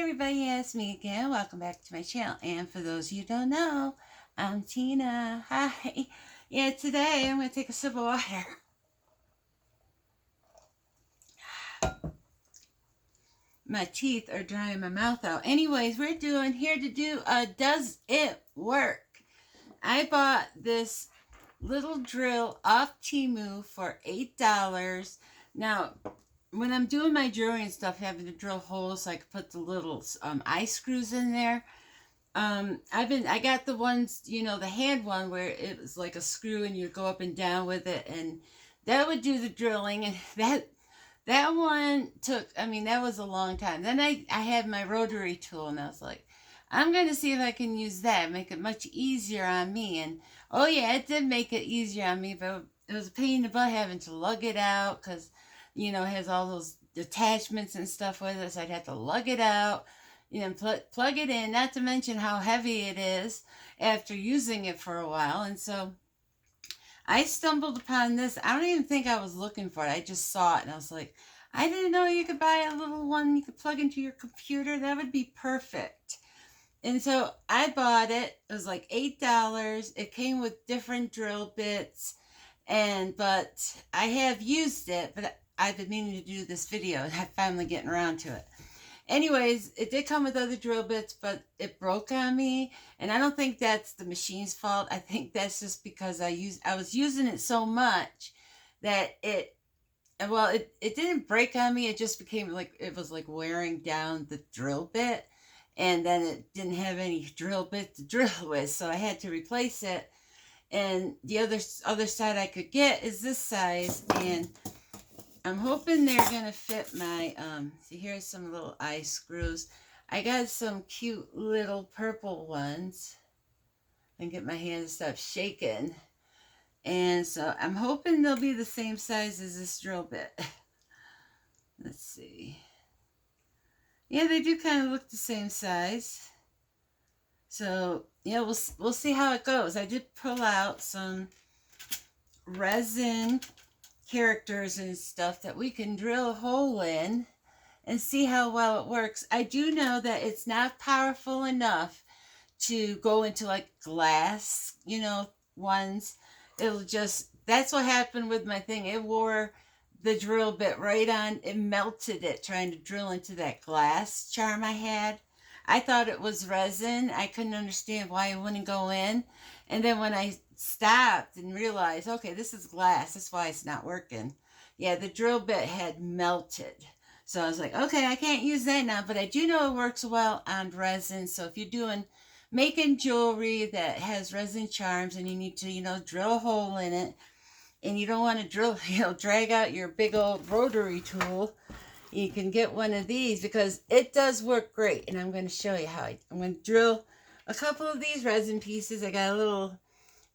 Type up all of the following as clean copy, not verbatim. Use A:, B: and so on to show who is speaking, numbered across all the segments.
A: everybody, it's me again. Welcome back to my channel. And for those of you who don't know, I'm Tina. Hi. Yeah, today I'm going to take a sip of water. My teeth are drying my mouth out. Anyways, we're here to do a Does It Work? I bought this little drill off Temu for $8. Now, when I'm doing my jewelry and stuff, having to drill holes so I can put the little eye screws in there. I got the ones, the hand one where it was like a screw and you go up and down with it, and that would do the drilling. And that one took, that was a long time. Then I had my rotary tool, and I was like, I'm going to see if I can use that, make it much easier on me. And oh yeah, it did make it easier on me, but it was a pain in the butt having to lug it out because, it has all those attachments and stuff with it, so I'd have to lug it out, plug it in, not to mention how heavy it is after using it for a while. And so I stumbled upon this. I don't even think I was looking for it. I just saw it, and I was like, I didn't know you could buy a little one you could plug into your computer. That would be perfect. And so I bought it. It was like $8. It came with different drill bits, but I have used it, but I've been meaning to do this video. I'm finally getting around to it. Anyways, it did come with other drill bits, but it broke on me, and I don't think that's the machine's fault. I think that's just because I was using it so much that it didn't break on me. It just became like it was like wearing down the drill bit, and then it didn't have any drill bit to drill with, so I had to replace it. And the other side I could get is this size, and I'm hoping they're going to fit my, see, here's some little eye screws. I got some cute little purple ones. I can get my hand to stop shaking. And so I'm hoping they'll be the same size as this drill bit. Let's see. Yeah, they do kind of look the same size. So, yeah, we'll see how it goes. I did pull out some resin characters and stuff that we can drill a hole in and see how well it works. I do know that it's not powerful enough to go into like glass, ones. That's what happened with my thing. It wore the drill bit right on. It melted it trying to drill into that glass charm I had. I thought it was resin. I couldn't understand why it wouldn't go in. And then when I stopped and realized, okay, this is glass. That's why it's not working. Yeah, the drill bit had melted. So I was like, okay, I can't use that now. But I do know it works well on resin. So if you're making jewelry that has resin charms and you need to, drill a hole in it, and you don't want to drag out your big old rotary tool, you can get one of these because it does work great. And I'm going to show you how. I'm going to drill a couple of these resin pieces. I got a little,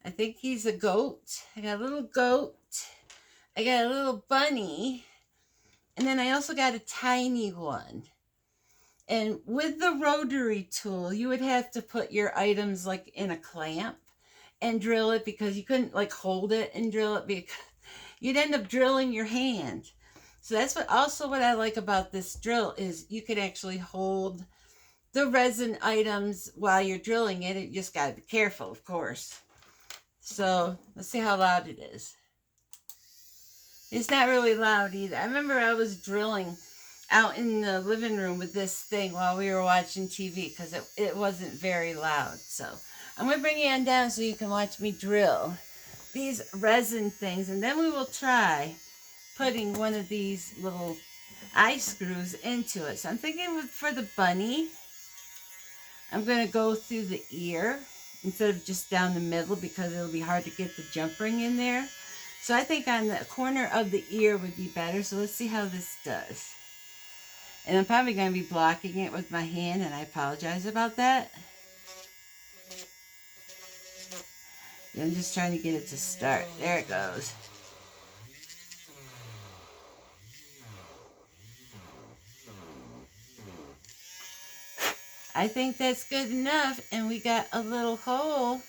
A: I think he's a goat. I got a little goat. I got a little bunny. And then I also got a tiny one. And with the rotary tool, you would have to put your items like in a clamp and drill it, because you couldn't like hold it and drill it, because you'd end up drilling your hand. So that's what I like about this drill is you can actually hold the resin items while you're drilling it. You just got to be careful, of course. So let's see how loud it is. It's not really loud either. I remember I was drilling out in the living room with this thing while we were watching TV because it wasn't very loud. So I'm going to bring you on down so you can watch me drill these resin things, and then we will try putting one of these little eye screws into it. So I'm thinking for the bunny, I'm going to go through the ear instead of just down the middle, because it'll be hard to get the jump ring in there. So I think on the corner of the ear would be better. So let's see how this does. And I'm probably going to be blocking it with my hand, and I apologize about that. I'm just trying to get it to start. There it goes. I think that's good enough, and we got a little hole.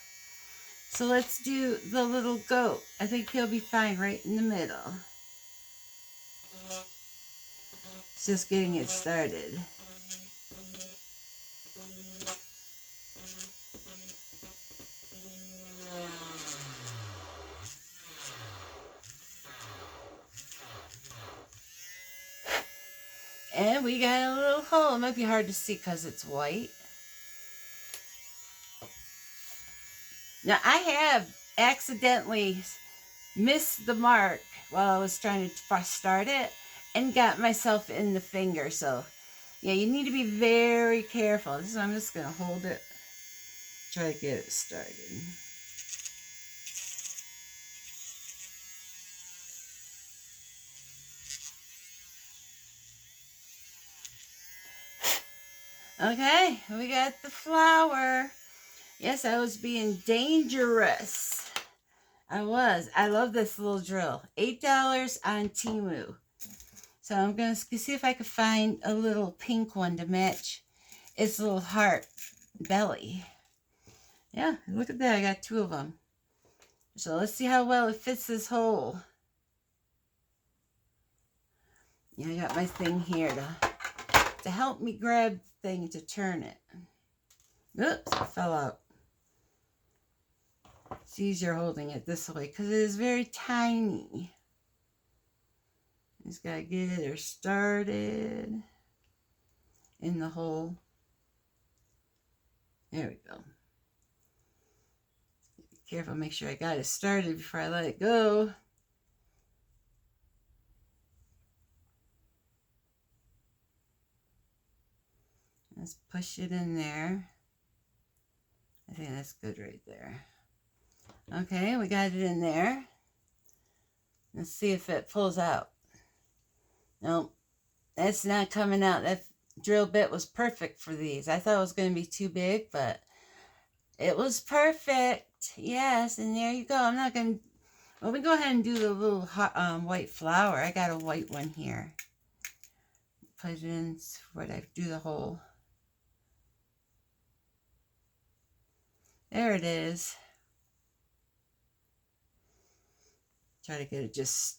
A: So let's do the little goat. I think he'll be fine right in the middle. It's just getting it started. And we got a little hole. It might be hard to see because it's white. Now, I have accidentally missed the mark while I was trying to start it and got myself in the finger. So, yeah, you need to be very careful. So I'm just going to hold it, try to get it started. Okay, we got the flower. Yes, I was being dangerous. I was. I love this little drill. $8 on Temu. So I'm going to see if I can find a little pink one to match its little heart belly. Yeah, look at that. I got 2 of them. So let's see how well it fits this hole. Yeah, I got my thing here to help me grab the thing to turn it. Oops, it fell out. It's easier holding it this way because it is very tiny. Just gotta get her started in the hole. There we go. Be careful, make sure I got it started before I let it go. Let's push it in there. I think that's good right there. Okay, we got it in there. Let's see if it pulls out. Nope, that's not coming out. That drill bit was perfect for these. I thought it was going to be too big, but it was perfect. Yes, and there you go. I'm not going to... Well, we go ahead and do the little white flower. I got a white one here. Put it in where I do the hole. There it is. Try to get it just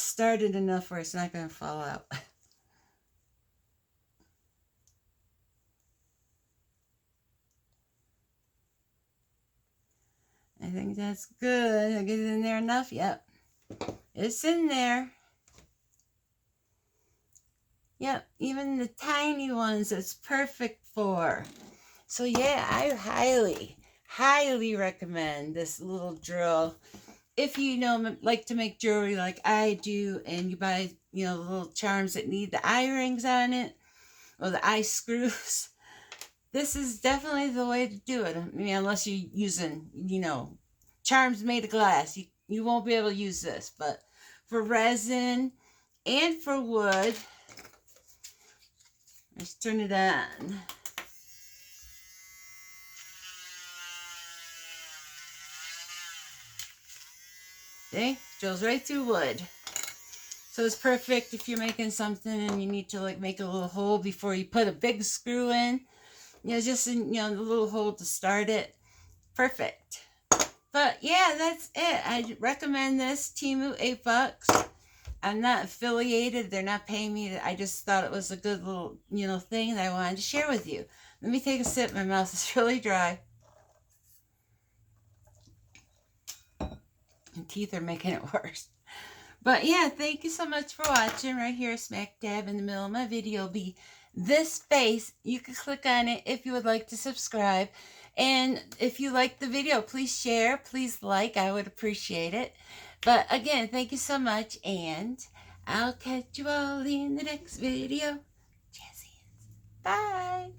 A: started enough where it's not going to fall out. I think that's good. I get it in there enough? Yep. It's in there. Yep, even the tiny ones it's perfect for. So yeah, I highly recommend this little drill. If you like to make jewelry like I do, and you buy, the little charms that need the eye rings on it, or the eye screws, this is definitely the way to do it. I mean, unless you're using, charms made of glass, you won't be able to use this. But for resin and for wood, let's turn it on. See? Drills right through wood. So it's perfect if you're making something and you need to make a little hole before you put a big screw in. Just in, the little hole to start it. Perfect. But yeah, that's it. I recommend this. Temu, $8. I'm not affiliated. They're not paying me. I just thought it was a good little, thing that I wanted to share with you. Let me take a sip. My mouth is really dry. And teeth are making it worse. But yeah, thank you so much for watching. Right here, smack dab in the middle of my video will be this face. You can click on it if you would like to subscribe. And if you like the video, please share, please like. I would appreciate it. But again, thank you so much, and I'll catch you all in the next video. Jazzy. Bye.